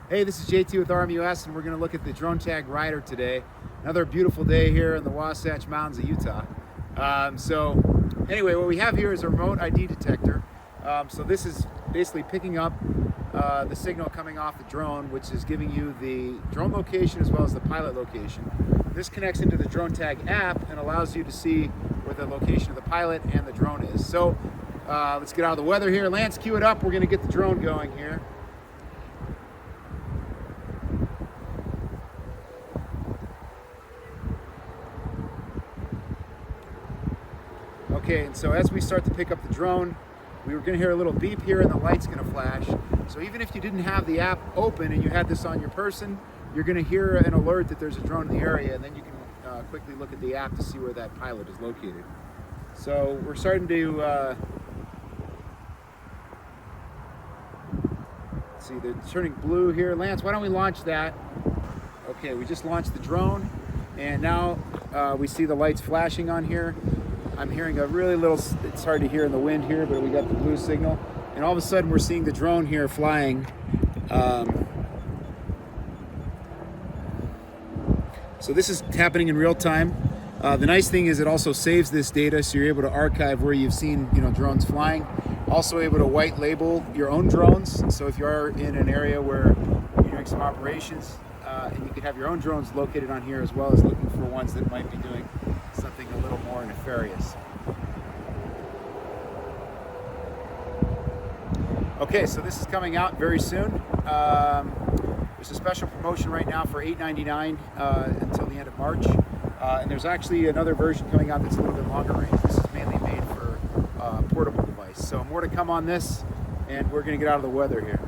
Hey, this is JT with RMUS, and we're going to look at the Dronetag RIDER today. Another beautiful day here in the Wasatch Mountains of Utah. Anyway, what we have here is a remote ID detector. So this is basically picking up the signal coming off the drone, which is giving you the drone location as well as the pilot location. This connects into the Dronetag app and allows you to see where the location of the pilot and the drone is. So let's get out of the weather here. Lance, cue it up. We're going to get the drone going here. Okay, and so as we start to pick up the drone, we were going to hear a little beep here and the light's going to flash. So even if you didn't have the app open and you had this on your person, you're going to hear an alert that there's a drone in the area, and then you can quickly look at the app to see where that pilot is located. So we're starting to let's see, they're turning blue here. Lance, why don't we launch that? Okay, we just launched the drone, and now we see the lights flashing on here. I'm hearing a really little, it's hard to hear in the wind here, but we got the blue signal. And all of a sudden we're seeing the drone here flying. So this is happening in real time. The nice thing is it also saves this data, so you're able to archive where you've seen drones flying. Also able to white label your own drones. So if you are in an area where you're doing some operations, and you could have your own drones located on here as well as looking for ones that might be doing something a little more nefarious. Okay, so this is coming out very soon. There's a special promotion right now for $8.99 until the end of March. And there's actually another version coming out that's a little bit longer range. This is mainly made for a portable device. So more to come on this, and we're going to get out of the weather here.